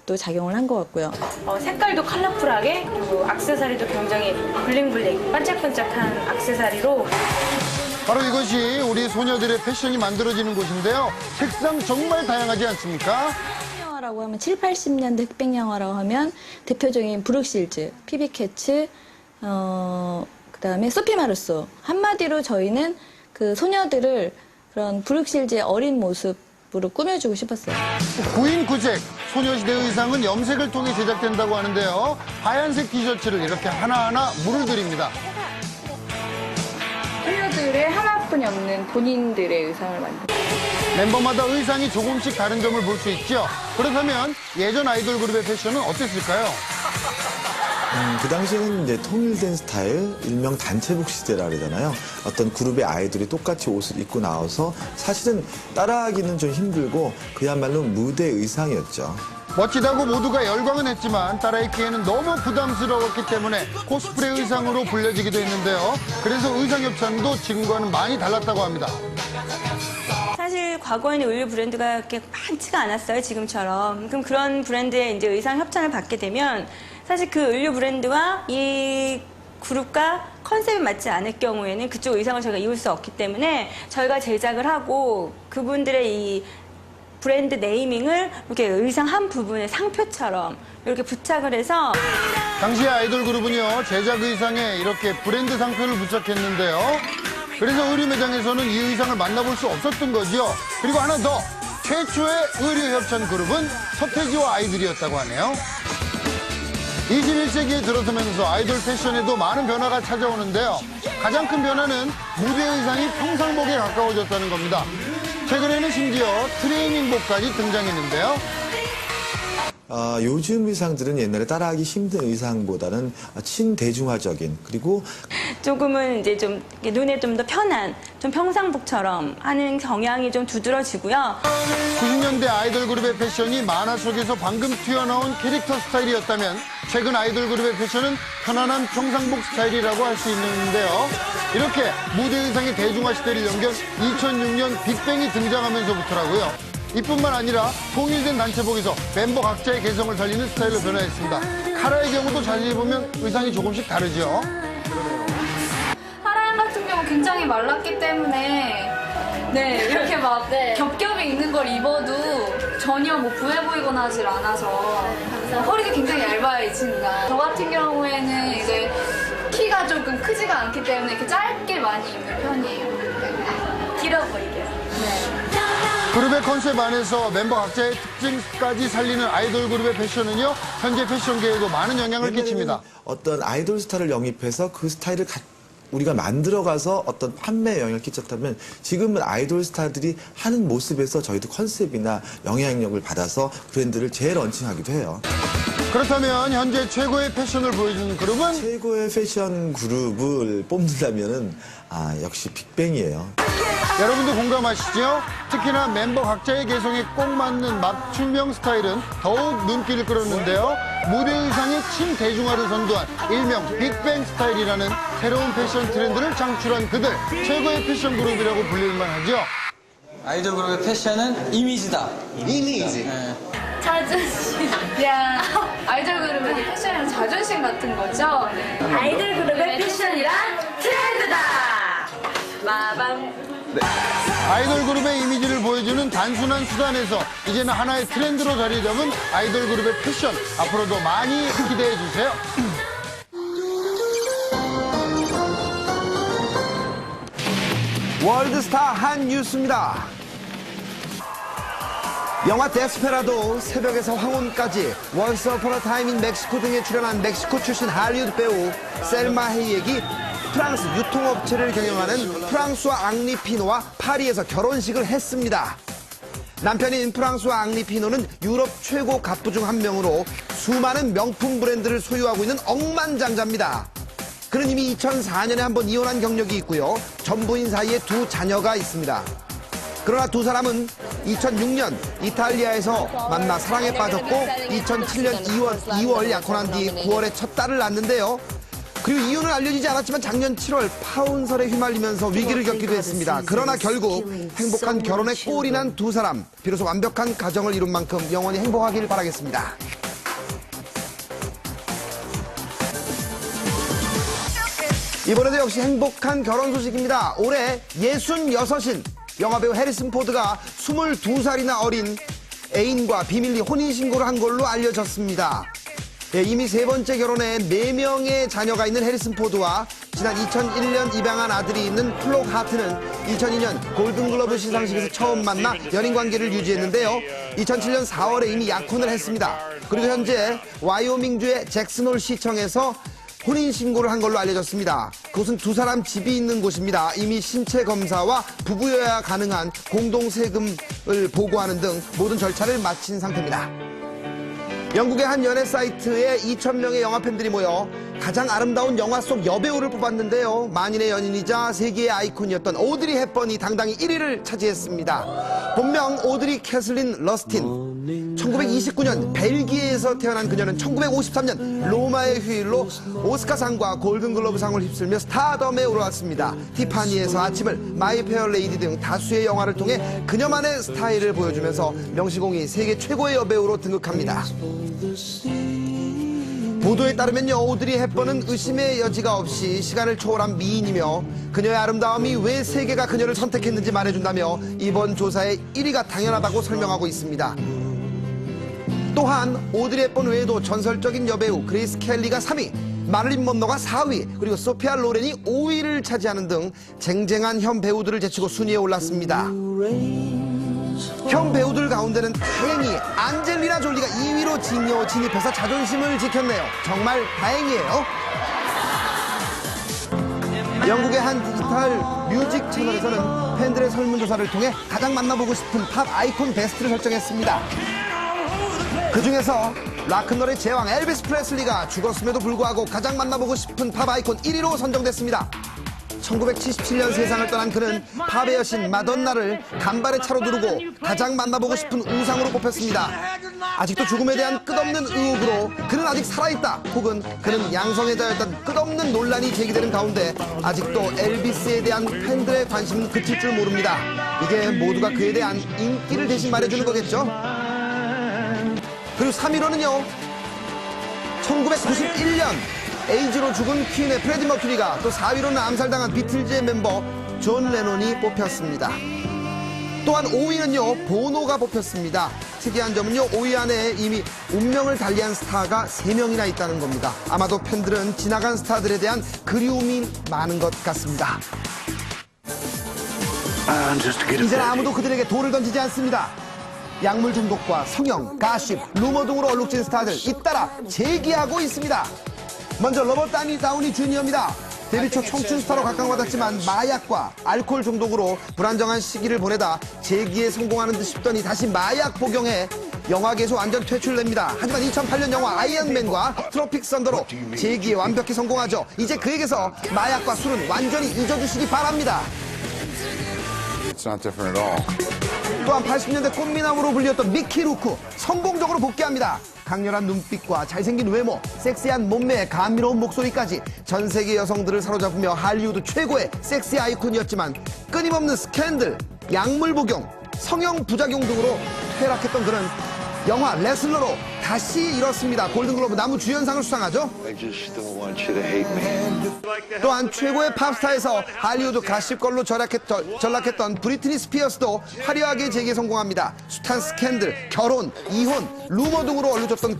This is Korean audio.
또 작용을 한 것 같고요. 색깔도 컬러풀하게, 그리고 액세서리도 굉장히 블링블링, 반짝반짝한 액세서리로. 바로 이것이 우리 소녀들의 패션이 만들어지는 곳인데요. 색상 정말 다양하지 않습니까? 흑백영화라고 하면 7, 80년대 흑백영화라고 하면 대표적인 브룩실즈, 피비캐츠, 그다음에 소피 마르소. 한마디로 저희는 그 소녀들을 그런 브룩실즈의 어린 모습으로 꾸며주고 싶었어요. 구인구색, 소녀시대 의상은 염색을 통해 제작된다고 하는데요. 하얀색 티셔츠를 이렇게 하나하나 물을 들입니다. 소녀들의 하나뿐이 없는 본인들의 의상을 만듭니다. 멤버마다 의상이 조금씩 다른 점을 볼 수 있죠. 그렇다면 예전 아이돌 그룹의 패션은 어땠을까요? 그 당시에는 이제 통일된 스타일, 일명 단체복 시대라 그러잖아요. 어떤 그룹의 아이돌이 똑같이 옷을 입고 나와서 사실은 따라하기는 좀 힘들고 그야말로 무대 의상이었죠. 멋지다고 모두가 열광은 했지만 따라입기에는 너무 부담스러웠기 때문에 코스프레 의상으로 불려지기도 했는데요. 그래서 의상 협찬도 지금과는 많이 달랐다고 합니다. 사실 과거에는 의류 브랜드가 그렇게 많지가 않았어요, 지금처럼. 그럼 그런 브랜드의 이제 의상 협찬을 받게 되면 사실 그 의류 브랜드와 이 그룹과 컨셉이 맞지 않을 경우에는 그쪽 의상을 저희가 입을 수 없기 때문에 저희가 제작을 하고 그분들의 이 브랜드 네이밍을 이렇게 의상 한 부분에 상표처럼 이렇게 부착을 해서. 당시 아이돌 그룹은요, 제작 의상에 이렇게 브랜드 상표를 부착했는데요. 그래서 의류 매장에서는 이 의상을 만나볼 수 없었던 거죠. 그리고 하나 더, 최초의 의류 협찬 그룹은 서태지와 아이들이었다고 하네요. 21세기에 들어서면서 아이돌 패션에도 많은 변화가 찾아오는데요. 가장 큰 변화는 무대 의상이 평상복에 가까워졌다는 겁니다. 최근에는 심지어 트레이닝복까지 등장했는데요. 요즘 의상들은 옛날에 따라하기 힘든 의상보다는 친대중화적인, 그리고 조금은 이제 좀 눈에 좀 더 편한, 좀 평상복처럼 하는 경향이 좀 두드러지고요. 90년대 아이돌 그룹의 패션이 만화 속에서 방금 튀어나온 캐릭터 스타일이었다면 최근 아이돌 그룹의 패션은 편안한 평상복 스타일이라고 할 수 있는데요. 이렇게 무대 의상의 대중화 시대를 연결 2006년 빅뱅이 등장하면서부터라고요. 이뿐만 아니라 통일된 단체복에서 멤버 각자의 개성을 살리는 스타일로 변화했습니다. 카라의 경우도 자세히 보면 의상이 조금씩 다르죠. 하라양 같은 경우 굉장히 말랐기 때문에 이렇게 막 겹겹이 있는 걸 입어도 전혀 뭐 부해 보이거나 하질 않아서 허리가 굉장히 얇아요, 이 친구가. 저 같은 경우에는 이제 키가 조금 크지가 않기 때문에 이렇게 짧게 많이 입는 편이에요. 길어 보이게. 그룹의 컨셉 안에서 멤버 각자의 특징까지 살리는 아이돌 그룹의 패션은요, 현재 패션계에도 많은 영향을 끼칩니다. 어떤 아이돌 스타를 영입해서 그 스타일을 우리가 만들어가서 어떤 판매에 영향을 끼쳤다면 지금은 아이돌 스타들이 하는 모습에서 저희도 컨셉이나 영향력을 받아서 브랜드를 재런칭하기도 해요. 그렇다면 현재 최고의 패션을 보여주는 그룹은? 최고의 패션 그룹을 뽑는다면은 역시 빅뱅이에요. 여러분도 공감하시죠? 특히나 멤버 각자의 개성에 꼭 맞는 맞춤형 스타일은 더욱 눈길을 끌었는데요. 무대 의상의 친대중화를 선도한 일명 빅뱅 스타일이라는 새로운 패션 트렌드를 창출한 그들, 최고의 패션 그룹이라고 불릴만 하죠. 아이돌 그룹의 패션은 이미지다. 이미지. 자존심. 아이돌 그룹은 패션이랑 자존심 같은 거죠. 아이돌 그룹의 패션이란 트렌드다! 마밤. 아이돌 그룹의 이미지를 보여주는 단순한 수단에서 이제는 하나의 트렌드로 자리 잡은 아이돌 그룹의 패션, 앞으로도 많이 기대해 주세요. 월드스타 한뉴스입니다. 영화 데스페라도, 새벽에서 황혼까지, 원스 어폰 어 타임 인 멕시코 등에 출연한 멕시코 출신 할리우드 배우 셀마 헤이액이 프랑스 유통업체를 경영하는 프랑수아 앙리 피노와 파리에서 결혼식을 했습니다. 남편인 프랑수아 앙리 피노는 유럽 최고 갑부 중 한 명으로 수많은 명품 브랜드를 소유하고 있는 억만장자입니다. 그는 이미 2004년에 한번 이혼한 경력이 있고요. 전부인 사이에 두 자녀가 있습니다. 그러나 두 사람은 2006년 이탈리아에서 만나 사랑에 빠졌고 2007년 2월 약혼한 뒤 9월에 첫 딸을 낳았는데요. 그리고 이유는 알려지지 않았지만 작년 7월 파혼설에 휘말리면서 위기를 겪기도 했습니다. 그러나 결국 행복한 결혼에 꼴이 난 두 사람, 비로소 완벽한 가정을 이룬 만큼 영원히 행복하길 바라겠습니다. 이번에도 역시 행복한 결혼 소식입니다. 올해 66인 영화배우 해리슨 포드가 22살이나 어린 애인과 비밀리 혼인신고를 한 걸로 알려졌습니다. 예, 이미 세 번째 결혼에 4명의 자녀가 있는 해리슨 포드와 지난 2001년 입양한 아들이 있는 플록 하트는 2002년 골든글러브 시상식에서 처음 만나 연인관계를 유지했는데요. 2007년 4월에 이미 약혼을 했습니다. 그리고 현재 와이오밍주의 잭슨홀 시청에서 혼인신고를 한 걸로 알려졌습니다. 그곳은 두 사람 집이 있는 곳입니다. 이미 신체 검사와 부부여야 가능한 공동 세금을 보고하는 등 모든 절차를 마친 상태입니다. 영국의 한 연애 사이트에 2,000명의 영화 팬들이 모여 가장 아름다운 영화 속 여배우를 뽑았는데요. 만인의 연인이자 세계의 아이콘이었던 오드리 헵번이 당당히 1위를 차지했습니다. 본명 오드리 캐슬린 러스틴. 1929년 벨기에에서 태어난 그녀는 1953년 로마의 휴일로 오스카상과 골든글러브상을 휩쓸며 스타덤에 오르왔습니다. 티파니에서 아침을, 마이 페어 레이디 등 다수의 영화를 통해 그녀만의 스타일을 보여주면서 명시공히 세계 최고의 여배우로 등극합니다. 보도에 따르면요, 오드리 헵번은 의심의 여지가 없이 시간을 초월한 미인이며 그녀의 아름다움이 왜 세계가 그녀를 선택했는지 말해준다며 이번 조사의 1위가 당연하다고 설명하고 있습니다. 또한 오드리 헵번 외에도 전설적인 여배우 그레이스 켈리가 3위, 마릴린 먼로가 4위, 그리고 소피아 로렌이 5위를 차지하는 등 쟁쟁한 현 배우들을 제치고 순위에 올랐습니다. 현 배우들 가운데는 다행히 안젤리나 졸리가 2위로 진입해서 자존심을 지켰네요. 정말 다행이에요. 영국의 한 디지털 뮤직 채널에서는 팬들의 설문조사를 통해 가장 만나보고 싶은 팝 아이콘 베스트를 설정했습니다. 그중에서 락큰롤의 제왕 엘비스 프레슬리가 죽었음에도 불구하고 가장 만나보고 싶은 팝 아이콘 1위로 선정됐습니다. 1977년 세상을 떠난 그는 팝의 여신 마돈나를 간발의 차로 두르고 가장 만나보고 싶은 우상으로 뽑혔습니다. 아직도 죽음에 대한 끝없는 의혹으로 그는 아직 살아있다, 혹은 그는 양성애자였던 끝없는 논란이 제기되는 가운데 아직도 엘비스에 대한 팬들의 관심은 그칠 줄 모릅니다. 이게 모두가 그에 대한 인기를 대신 말해주는 거겠죠? 그리고 3위로는요, 1991년 에이즈로 죽은 퀸의 프레디 머큐리가, 또 4위로는 암살당한 비틀즈의 멤버 존 레논이 뽑혔습니다. 또한 5위는요, 보노가 뽑혔습니다. 특이한 점은요, 5위 안에 이미 운명을 달리한 스타가 3명이나 있다는 겁니다. 아마도 팬들은 지나간 스타들에 대한 그리움이 많은 것 같습니다. 이제는 아무도 그들에게 돌을 던지지 않습니다. 약물 중독과 성형, 가십, 루머 등으로 얼룩진 스타들 잇따라 재기하고 있습니다. 먼저 로버트 다우니 주니어입니다. 데뷔 초 청춘 스타로 각광받았지만 마약과 알코올 중독으로 불안정한 시기를 보내다 재기에 성공하는 듯 싶더니 다시 마약 복용해 영화계에서 완전 퇴출됩니다. 하지만 2008년 영화 아이언맨과 트로픽 선더로 재기에 완벽히 성공하죠. 이제 그에게서 마약과 술은 완전히 잊어주시기 바랍니다. It's not different at all. 또한 80년대 꽃미남으로 불렸던 미키 루크 성공적으로 복귀합니다. 강렬한 눈빛과 잘생긴 외모, 섹시한 몸매에 감미로운 목소리까지 전 세계 여성들을 사로잡으며 할리우드 최고의 섹시 아이콘이었지만 끊임없는 스캔들, 약물 복용, 성형 부작용 등으로 퇴락했던 그는 영화 레슬러로 다시 일었습니다. 골든글로브 남우주연상을 수상하죠. 또한 최고의 팝스타에서 할리우드 가십걸로 전락했던 브리트니 스피어스도 화려하게 재기에 성공합니다. 숱한 스캔들, 결혼, 이혼, 루머 등으로 얼룩졌던 그는